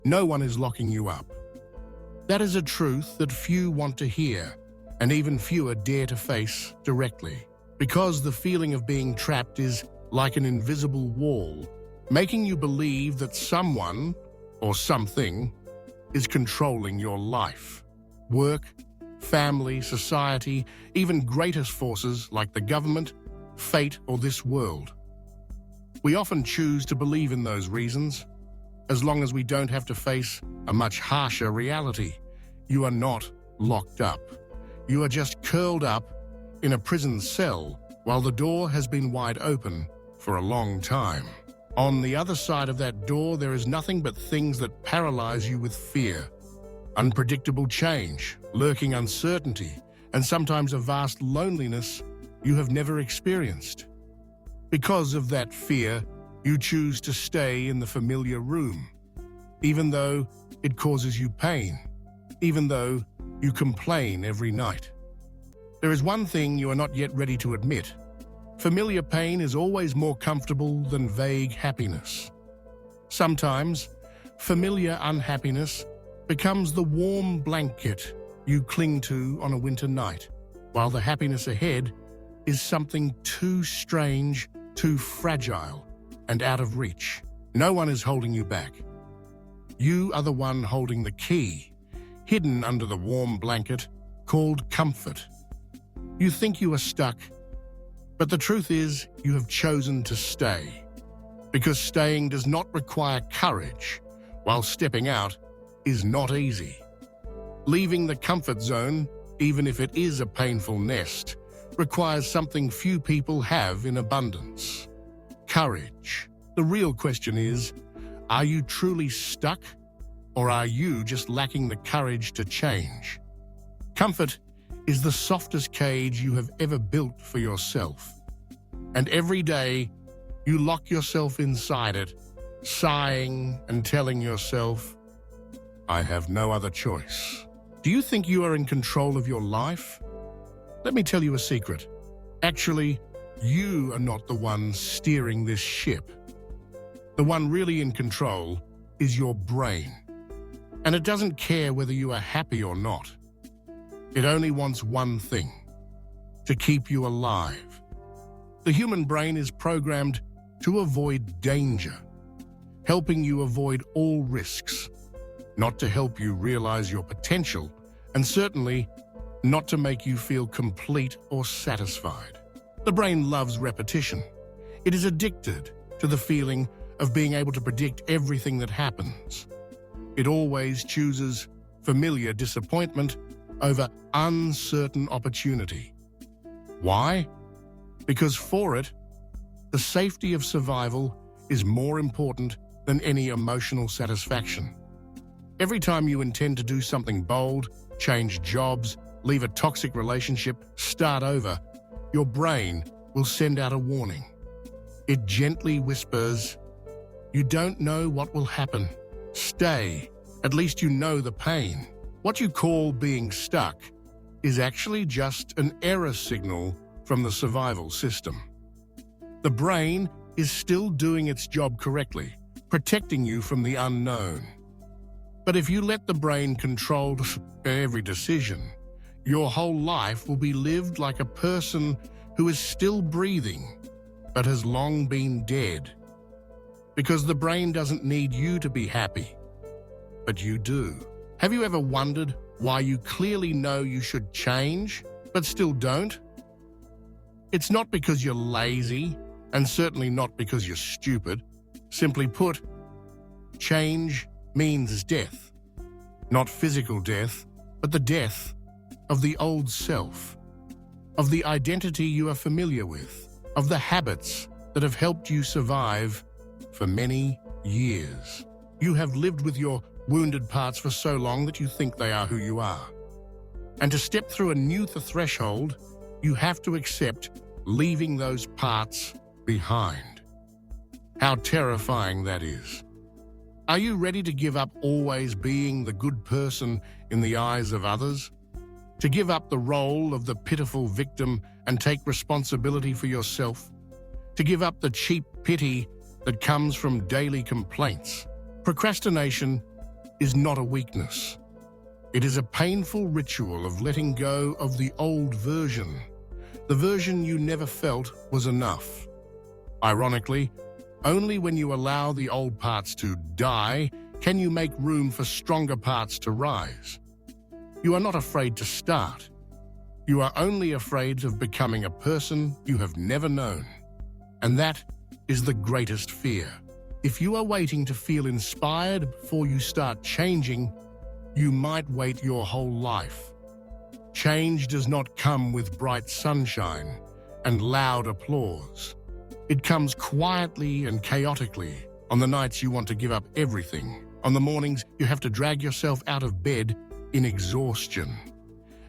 No one is locking you up. That is a truth that few want to hear, and even fewer dare to face directly, because the feeling of being trapped is like an invisible wall, making you believe that someone or something is controlling your life. Work, family, society, even greatest forces like the government, fate, or this world. We often choose to believe in those reasons, as long as we don't have to face a much harsher reality. You are not locked up. You are just curled up in a prison cell while the door has been wide open for a long time. On the other side of that door, there is nothing but things that paralyze you with fear, unpredictable change, lurking uncertainty, and sometimes a vast loneliness you have never experienced. Because of that fear, you choose to stay in the familiar room, even though it causes you pain, even though you complain every night. There is one thing you are not yet ready to admit. Familiar pain is always more comfortable than vague happiness. Sometimes, familiar unhappiness becomes the warm blanket you cling to on a winter night, while the happiness ahead is something too strange, too fragile, and out of reach. No one is holding you back. You are the one holding the key, hidden under the warm blanket called comfort. You think you are stuck, but the truth is you have chosen to stay, because staying does not require courage, while stepping out is not easy. Leaving the comfort zone, even if it is a painful nest, requires something few people have in abundance: courage. The real question is, are you truly stuck, or are you just lacking the courage to change? Comfort is the softest cage you have ever built for yourself. And every day, you lock yourself inside it, sighing and telling yourself, I have no other choice. Do you think you are in control of your life? Let me tell you a secret. Actually, you are not the one steering this ship. The one really in control is your brain. And it doesn't care whether you are happy or not. It only wants one thing: to keep you alive. The human brain is programmed to avoid danger, helping you avoid all risks, not to help you realize your potential, and certainly not to make you feel complete or satisfied. The brain loves repetition. It is addicted to the feeling of being able to predict everything that happens. It always chooses familiar disappointment over uncertain opportunity. Why? Because for it, the safety of survival is more important than any emotional satisfaction. Every time you intend to do something bold, change jobs, leave a toxic relationship, start over, your brain will send out a warning. It gently whispers, you don't know what will happen. Stay. At least you know the pain. What you call being stuck is actually just an error signal from the survival system. The brain is still doing its job correctly, protecting you from the unknown. But if you let the brain control every decision, your whole life will be lived like a person who is still breathing, but has long been dead. Because the brain doesn't need you to be happy, but you do. Have you ever wondered why you clearly know you should change, but still don't? It's not because you're lazy, and certainly not because you're stupid. Simply put, change means death. Not physical death, but the death of the old self, of the identity you are familiar with, of the habits that have helped you survive for many years. You have lived with your wounded parts for so long that you think they are who you are. And to step through a new threshold, you have to accept leaving those parts behind. How terrifying that is. Are you ready to give up always being the good person in the eyes of others? To give up the role of the pitiful victim and take responsibility for yourself? To give up the cheap pity that comes from daily complaints? Procrastination is not a weakness. It is a painful ritual of letting go of the old version, the version you never felt was enough. Ironically, only when you allow the old parts to die can you make room for stronger parts to rise. You are not afraid to start. You are only afraid of becoming a person you have never known. And that is the greatest fear. If you are waiting to feel inspired before you start changing, you might wait your whole life. Change does not come with bright sunshine and loud applause. It comes quietly and chaotically on the nights you want to give up everything, on the mornings you have to drag yourself out of bed in exhaustion.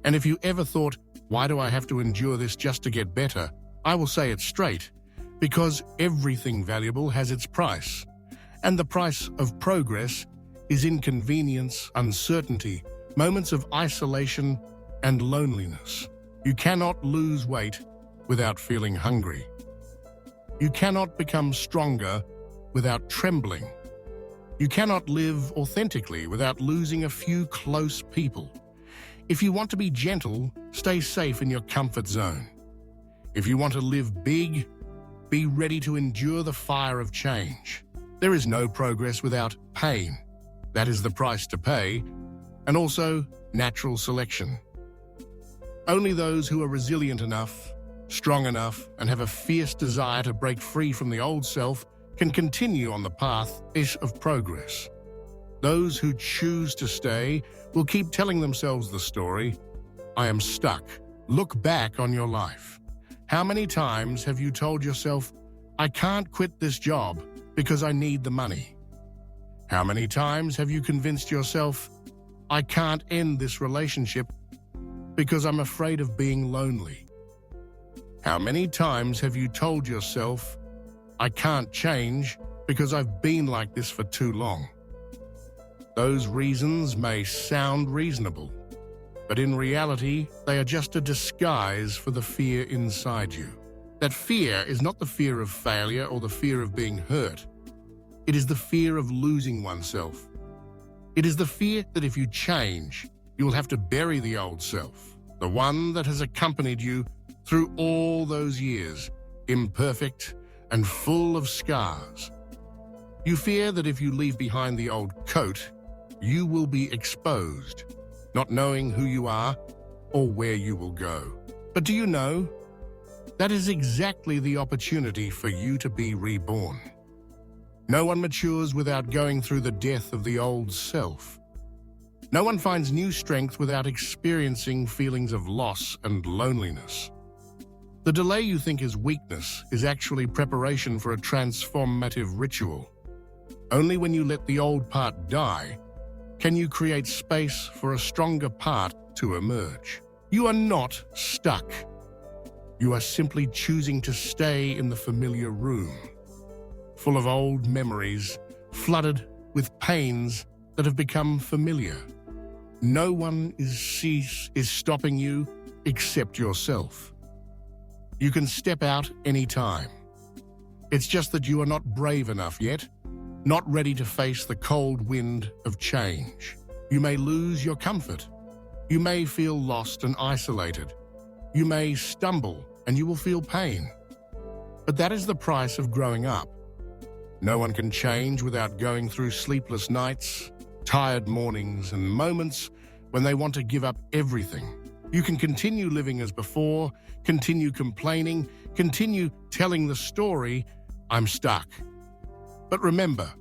And if you ever thought, why do I have to endure this just to get better? I will say it straight, because everything valuable has its price. And the price of progress is inconvenience, uncertainty, moments of isolation, and loneliness. You cannot lose weight without feeling hungry. You cannot become stronger without trembling. You cannot live authentically without losing a few close people. If you want to be gentle, stay safe in your comfort zone. If you want to live big, be ready to endure the fire of change. There is no progress without pain. That is the price to pay, and also natural selection. Only those who are resilient enough, strong enough, and have a fierce desire to break free from the old self can continue on the path of progress. Those who choose to stay will keep telling themselves the story, I am stuck. Look back on your life. How many times have you told yourself, I can't quit this job because I need the money? How many times have you convinced yourself, I can't end this relationship because I'm afraid of being lonely? How many times have you told yourself, I can't change because I've been like this for too long? Those reasons may sound reasonable, but in reality, they are just a disguise for the fear inside you. That fear is not the fear of failure or the fear of being hurt. It is the fear of losing oneself. It is the fear that if you change, you will have to bury the old self, the one that has accompanied you through all those years, imperfect and full of scars. You fear that if you leave behind the old coat, you will be exposed, not knowing who you are or where you will go. But do you know? That is exactly the opportunity for you to be reborn. No one matures without going through the death of the old self. No one finds new strength without experiencing feelings of loss and loneliness. The delay you think is weakness is actually preparation for a transformative ritual. Only when you let the old part die can you create space for a stronger part to emerge. You are not stuck. You are simply choosing to stay in the familiar room, full of old memories, flooded with pains that have become familiar. No one is stopping you except yourself. You can step out anytime. It's just that you are not brave enough yet, not ready to face the cold wind of change. You may lose your comfort. You may feel lost and isolated. You may stumble and you will feel pain. But that is the price of growing up. No one can change without going through sleepless nights, tired mornings, and moments when they want to give up everything. You can continue living as before, continue complaining, continue telling the story, I'm stuck. But remember,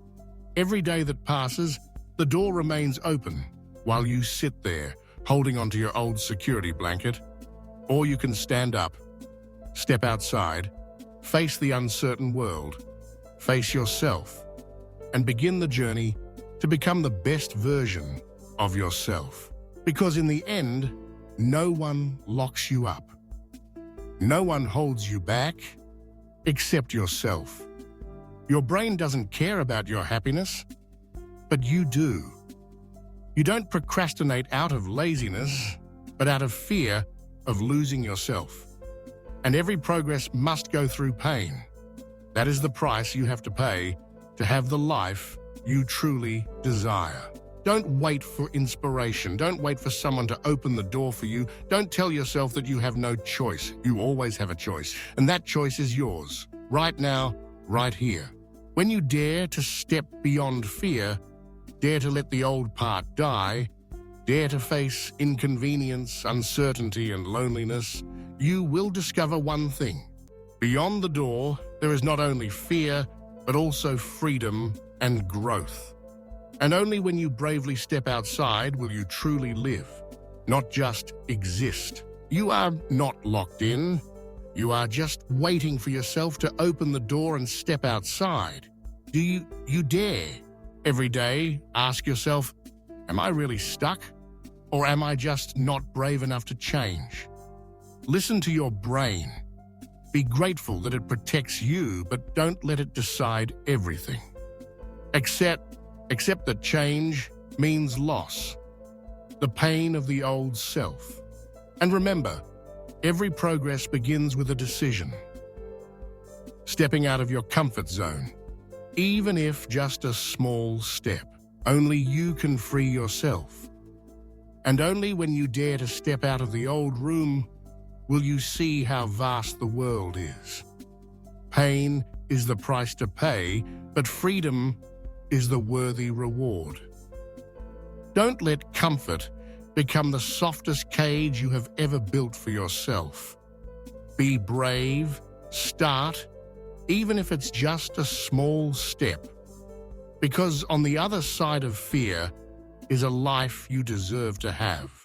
every day that passes, the door remains open while you sit there, holding onto your old security blanket. Or you can stand up, step outside, face the uncertain world, face yourself, and begin the journey to become the best version of yourself. Because in the end, no one locks you up. No one holds you back except yourself. Your brain doesn't care about your happiness, but you do. You don't procrastinate out of laziness, but out of fear of losing yourself. And every progress must go through pain. That is the price you have to pay to have the life you truly desire. Don't wait for inspiration. Don't wait for someone to open the door for you. Don't tell yourself that you have no choice. You always have a choice, and that choice is yours, right now, right here. When you dare to step beyond fear, dare to let the old part die, dare to face inconvenience, uncertainty, and loneliness, you will discover one thing. Beyond the door, there is not only fear, but also freedom and growth. And only when you bravely step outside will you truly live, not just exist. You are not locked in. You are just waiting for yourself to open the door and step outside. Do you dare? Every day, ask yourself, am I really stuck? Or am I just not brave enough to change? Listen to your brain. Be grateful that it protects you, but don't let it decide everything. Accept that change means loss, the pain of the old self. And remember, every progress begins with a decision. Stepping out of your comfort zone, even if just a small step. Only you can free yourself. And only when you dare to step out of the old room will you see how vast the world is. Pain is the price to pay, but freedom is the worthy reward. Don't let comfort become the softest cage you have ever built for yourself. Be brave, start, even if it's just a small step. Because on the other side of fear is a life you deserve to have.